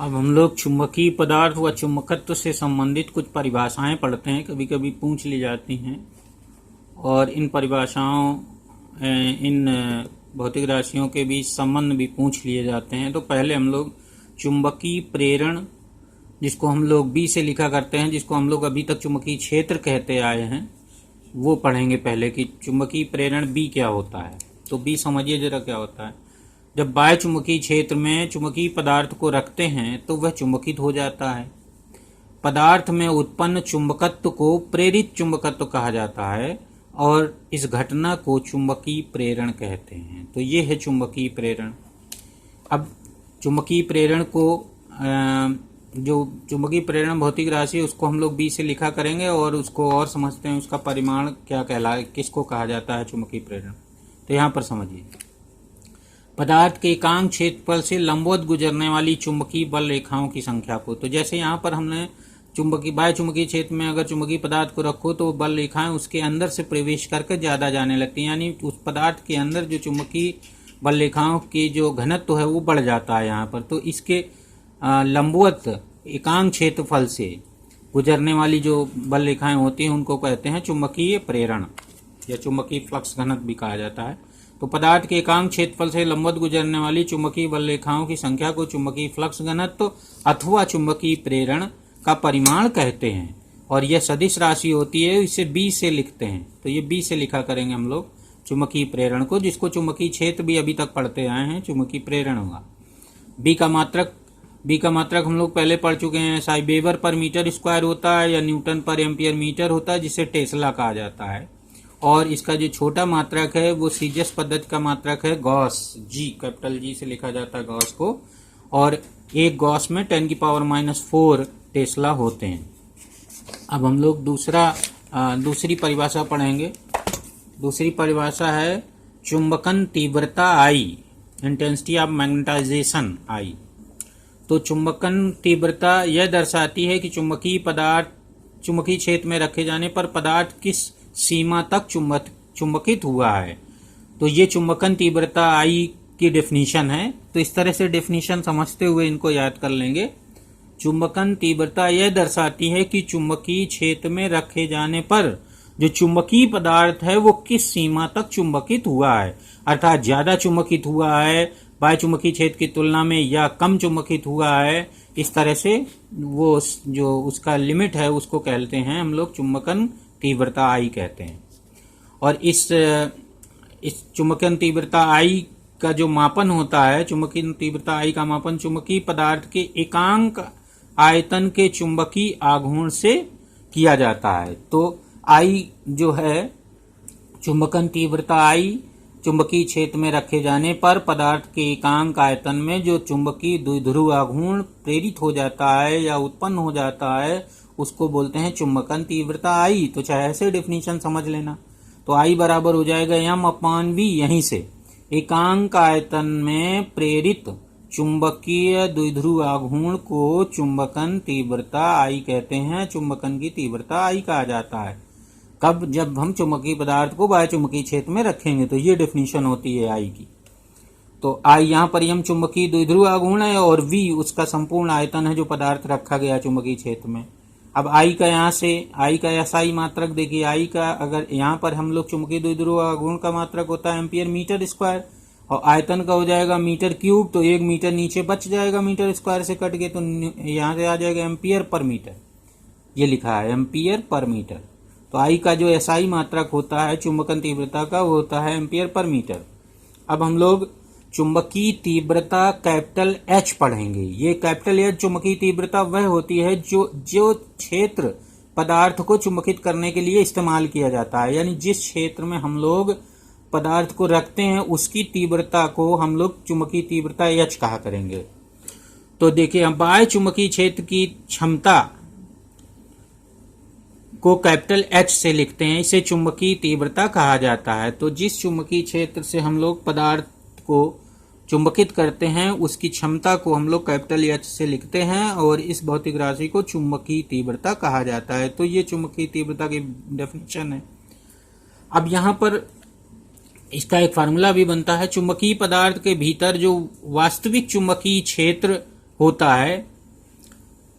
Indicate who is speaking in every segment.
Speaker 1: अब हम लोग चुंबकीय पदार्थ व चुंबकत्व से संबंधित कुछ परिभाषाएं पढ़ते हैं, कभी कभी पूछ ली जाती हैं और इन परिभाषाओं इन भौतिक राशियों के बीच संबंध भी पूछ लिए जाते हैं। तो पहले हम लोग चुंबकीय प्रेरण, जिसको हम लोग बी से लिखा करते हैं, जिसको हम लोग अभी तक चुंबकीय क्षेत्र कहते आए हैं, वो पढ़ेंगे पहले कि चुंबकीय प्रेरण बी क्या होता है। तो बी समझिए जरा क्या होता है। जब बाह्य चुंबकीय क्षेत्र में चुंबकीय पदार्थ को रखते हैं तो वह चुंबकित हो जाता है। पदार्थ में उत्पन्न चुंबकत्व को प्रेरित चुंबकत्व कहा जाता है और इस घटना को चुंबकीय प्रेरण कहते हैं। तो ये है चुंबकीय प्रेरण। अब चुंबकीय प्रेरण को जो चुंबकीय प्रेरण भौतिक राशि है उसको हम लोग बी से लिखा करेंगे और उसको और समझते हैं उसका परिमाण क्या कहलाए, किसको कहा जाता है चुंबकीय प्रेरण। तो यहाँ पर समझिए, पदार्थ के एकांक क्षेत्रफल से लंबवत गुजरने वाली चुंबकीय बल रेखाओं की संख्या को, तो जैसे यहाँ पर हमने चुंबकीय बाह्य चुंबकीय क्षेत्र में अगर चुंबकीय पदार्थ को रखो तो बल रेखाएं उसके अंदर से प्रवेश करके ज्यादा जाने लगती हैं, यानी उस पदार्थ के अंदर जो चुंबकीय बल रेखाओं की जो घनत्व है वो बढ़ जाता है यहाँ पर। तो इसके लंबवत एकांक क्षेत्रफल से गुजरने वाली जो बल रेखाएं होती हैं उनको कहते हैं चुंबकीय प्रेरण या चुंबकीय फ्लक्स घनत्व भी कहा जाता है। तो पदार्थ के एकांक क्षेत्रफल से लंबवत गुजरने वाली चुंबकीय बल रेखाओं की संख्या को चुंबकीय फ्लक्स घनत्व अथवा चुंबकीय प्रेरण का परिमाण कहते हैं और यह सदिश राशि होती है, इसे बी से लिखते हैं। तो ये बी से लिखा करेंगे हम लोग चुंबकीय प्रेरण को, जिसको चुंबकीय क्षेत्र भी अभी तक पढ़ते आए हैं, चुंबकीय प्रेरण होगा। बी का मात्रक हम लोग पहले पढ़ चुके हैं, SI weber per metre square होता है या न्यूटन पर एम्पियर मीटर होता है, जिसे टेस्ला कहा जाता है। और इसका जो छोटा मात्रक है वो सीजियस पद्धति का मात्रक है गॉस, जी कैपिटल जी से लिखा जाता है गॉस को, और एक गॉस में 10⁻⁴ टेस्ला होते हैं। अब हम लोग दूसरी परिभाषा पढ़ेंगे। दूसरी परिभाषा है चुंबकन तीव्रता I, intensity of magnetization I। तो चुंबकन तीव्रता यह दर्शाती है कि चुंबकीय क्षेत्र में रखे जाने पर पदार्थ किस सीमा तक चुंबकित हुआ है। तो ये चुंबकन तीव्रता I की डेफिनेशन है। तो इस तरह से डेफिनेशन समझते हुए इनको याद कर लेंगे। चुंबकन तीव्रता यह दर्शाती है कि चुंबकीय क्षेत्र में रखे जाने पर जो चुंबकीय पदार्थ है वो किस सीमा तक चुंबकित हुआ है, अर्थात ज्यादा चुंबकित हुआ है बाह्य चुंबकीय क्षेत्र की तुलना में या कम चुंबकित हुआ है। इस तरह से वो जो उसका लिमिट है उसको कहते हैं हम लोग चुंबकन तीव्रता I कहते हैं। और इस चुंबकन तीव्रता I का जो मापन होता है, चुंबकीय तीव्रता I का मापन चुंबकीय पदार्थ के एकांक आयतन के चुंबकीय आघूर्ण से किया जाता है। तो I जो है चुंबकन तीव्रता I चुंबकीय क्षेत्र में रखे जाने पर पदार्थ के एकांक आयतन में जो चुंबकीय द्विध्रुव आघूर्ण प्रेरित हो जाता है या उत्पन्न हो जाता है उसको बोलते हैं चुंबकन तीव्रता I। तो चाहे ऐसे डेफिनेशन समझ लेना। तो I बराबर हो जाएगा m/v, यहीं से एकांक आयतन में प्रेरित चुंबकीय द्विध्रुव आघूर्ण को चुंबकन तीव्रता I कहते हैं, चुंबकन की तीव्रता I कहा जाता है। कब? जब हम चुंबकीय पदार्थ को बाह्य चुंबकीय क्षेत्र में रखेंगे। तो ये डेफिनेशन होती है I की। तो I यहाँ पर m चुंबकीय द्विध्रुव आघूर्ण है और v उसका संपूर्ण आयतन है जो पदार्थ रखा गया चुंबकीय क्षेत्र में। अब I का यहाँ से I का SI मात्रक देखिए, I का अगर यहाँ पर हम लोग चुंबकीय द्विध्रुव आघूर्ण का मात्रक होता है एम्पियर मीटर स्क्वायर और आयतन का हो जाएगा मीटर क्यूब। तो 1 मीटर नीचे बच जाएगा मीटर स्क्वायर से कट के, तो यहाँ से आ जाएगा एम्पियर पर मीटर। ये लिखा है एम्पियर पर मीटर। तो I का जो SI मात्रक होता है चुंबकन तीव्रता का वो होता है एम्पियर पर मीटर। अब हम लोग चुंबकीय तीव्रता कैपिटल H पढ़ेंगे। ये कैपिटल H चुंबकीय तीव्रता वह होती है जो क्षेत्र पदार्थ को चुंबकित करने के लिए इस्तेमाल किया जाता है, यानी जिस क्षेत्र में हम लोग पदार्थ को रखते हैं उसकी तीव्रता को हम लोग चुंबकीय तीव्रता H कहा करेंगे। तो देखिए, हम बाह्य चुंबकीय क्षेत्र की क्षमता को कैपिटल H से लिखते हैं, इसे चुंबकीय तीव्रता कहा जाता है। तो जिस चुंबकीय क्षेत्र से हम लोग पदार्थ को चुंबकित करते हैं उसकी क्षमता को हम लोग कैपिटल H से लिखते हैं और इस भौतिक राशि को चुंबकीय तीव्रता कहा जाता है। तो ये चुंबकीय तीव्रता की डेफिनेशन है। अब यहाँ पर इसका एक फार्मूला भी बनता है। चुंबकीय पदार्थ के भीतर जो वास्तविक चुंबकीय क्षेत्र होता है।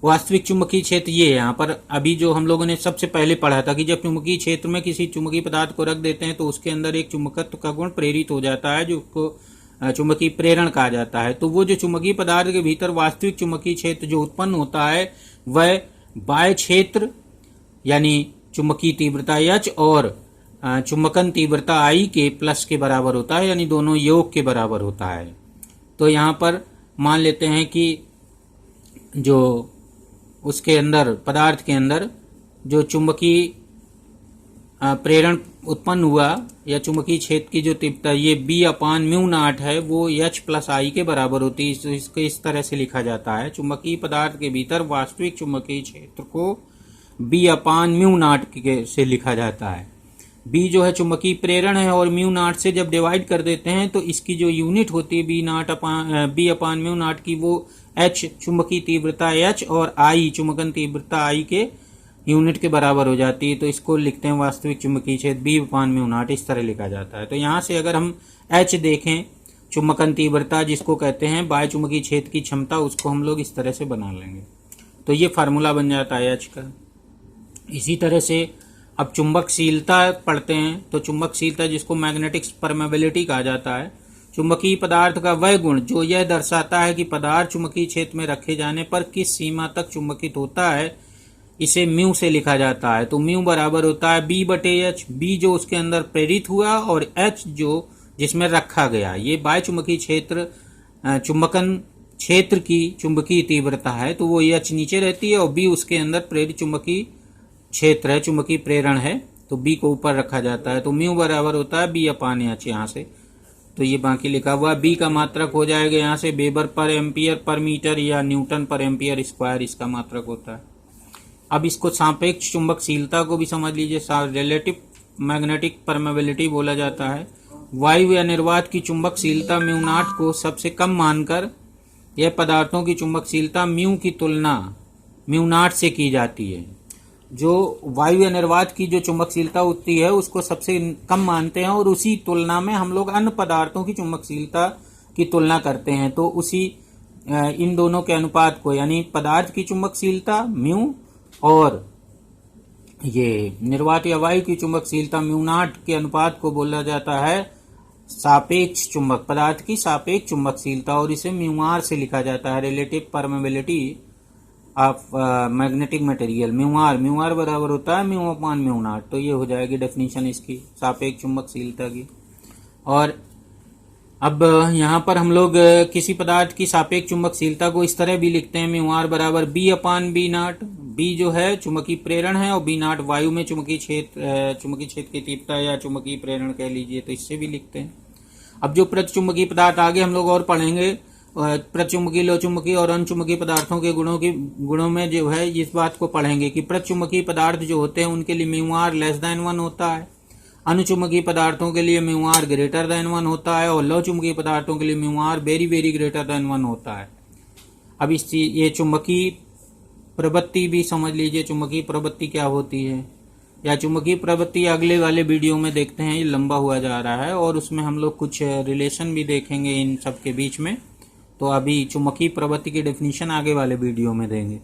Speaker 1: वास्तविक चुंबकीय क्षेत्र ये है यहाँ पर। अभी जो हम लोगों ने सबसे पहले पढ़ा था कि जब चुंबकीय क्षेत्र में किसी चुंबकीय पदार्थ को रख देते हैं तो उसके अंदर एक चुंबकत्व का गुण प्रेरित हो जाता है, जो उसको चुंबकीय प्रेरण कहा जाता है। तो वो जो चुंबकीय पदार्थ के भीतर वास्तविक चुंबकीय क्षेत्र जो उत्पन्न होता है वह बाह्य क्षेत्र यानी चुंबकीय तीव्रता H और चुंबकन तीव्रता I के प्लस के बराबर होता है, यानी दोनों योग के बराबर होता है। तो यहाँ पर मान लेते हैं कि जो उसके अंदर पदार्थ के अंदर जो चुंबकीय प्रेरण उत्पन्न हुआ या चुंबकीय क्षेत्र की जो तीव्रता ये B/μ0 है वो H + I के बराबर होती है। तो इसको इस तरह से लिखा जाता है, चुंबकीय पदार्थ के भीतर वास्तविक चुंबकीय क्षेत्र को B/μ0 से लिखा जाता है। B जो है चुंबकीय प्रेरण है और μ0 से जब डिवाइड कर देते हैं तो इसकी जो यूनिट होती है B/μ0 की वो H चुंबकीय तीव्रता H और I चुंबकन तीव्रता I के यूनिट के बराबर हो जाती है। तो इसको लिखते हैं वास्तविक चुंबकीय क्षेत्र B/μ0, इस तरह लिखा जाता है। तो यहाँ से अगर हम H देखें चुंबकन तीव्रता जिसको कहते हैं बाह्य चुंबकीय क्षेत्र की क्षमता, उसको हम लोग इस तरह से बना लेंगे। तो ये फार्मूला बन जाता है H का। इसी तरह से अब चुंबकशीलता पढ़ते हैं। तो चुंबकशीलता जिसको मैग्नेटिक परमेबिलिटी कहा जाता है, चुंबकीय पदार्थ का वह गुण जो यह दर्शाता है कि पदार्थ चुंबकीय क्षेत्र में रखे जाने पर किस सीमा तक चुंबकित होता है, इसे म्यू से लिखा जाता है। तो म्यू बराबर होता है B/H, B जो उसके अंदर प्रेरित हुआ और H जो जिसमें रखा गया। ये बाह्य चुंबकीय क्षेत्र चुंबकन क्षेत्र की चुंबकीय तीव्रता है, तो वो H नीचे रहती है और B उसके अंदर प्रेरित चुंबकीय क्षेत्र है, चुंबकीय प्रेरण है, तो B को ऊपर रखा जाता है। तो म्यू बराबर होता है B/H यहाँ से। तो ये बाकी लिखा हुआ B का मात्रक हो जाएगा यहाँ से Weber/Ampere/मीटर या Newton/Ampere² इसका मात्रक होता है। अब इसको सापेक्ष चुंबकशीलता को भी समझ लीजिए, रिलेटिव मैग्नेटिक परमेबिलिटी बोला जाता है। वायु या निर्वात की चुंबकशीलता μ0 को सबसे कम मानकर यह पदार्थों की चुंबकशीलता म्यू की तुलना μ0 से की जाती है। जो वायु या निर्वात की जो चुंबकशीलता होती है उसको सबसे कम मानते हैं और उसी तुलना में हम लोग अन्य पदार्थों की चुंबकशीलता की तुलना करते हैं। तो उसी इन दोनों के अनुपात को, यानी पदार्थ की चुंबकशीलता म्यू और ये निर्वात या वायु की चुंबकशीलता μ0 के अनुपात को बोला जाता है सापेक्ष चुंबक, पदार्थ की सापेक्ष चुंबकशीलता, और इसे μr से लिखा जाता है, relative permeability of magnetic material. Mu r बराबर होता है μ/μ0। तो ये हो जाएगी डेफिनेशन इसकी सापेक्ष चुंबकशीलता की। और अब यहाँ पर हम लोग किसी पदार्थ की सापेक्ष चुंबकशीलता को इस तरह भी लिखते हैं, म्यूआर बराबर B/B0। B जो है चुंबकीय प्रेरण है और B0 वायु में चुंबकीय क्षेत्र की तीव्रता या चुंबकीय प्रेरण कह लीजिए, तो इससे भी लिखते हैं। अब जो प्रतिचुंबकीय पदार्थ आगे हम लोग और पढ़ेंगे, प्रतिचुंबकीय, लोचुंबकीय और अनचुंबकीय पदार्थों के गुणों में जो है इस बात को पढ़ेंगे कि प्रतिचुंबकीय पदार्थ जो होते हैं उनके लिए म्यूआर <1 होता है, अनुचुंबकीय पदार्थों के लिए म्यूआर <1 होता है और लौचुंबकीय पदार्थों के लिए म्यूआर वेरी <1 होता है। अब ये चुंबकीय प्रवृत्ति भी समझ लीजिए, चुंबकीय प्रवृत्ति क्या होती है, या चुंबकीय प्रवृत्ति अगले वाले वीडियो में देखते हैं, ये लंबा हुआ जा रहा है और उसमें हम लोग कुछ रिलेशन भी देखेंगे इन सब के बीच में। तो अभी चुंबकीय प्रवृत्ति की डेफिनेशन आगे वाले वीडियो में देंगे।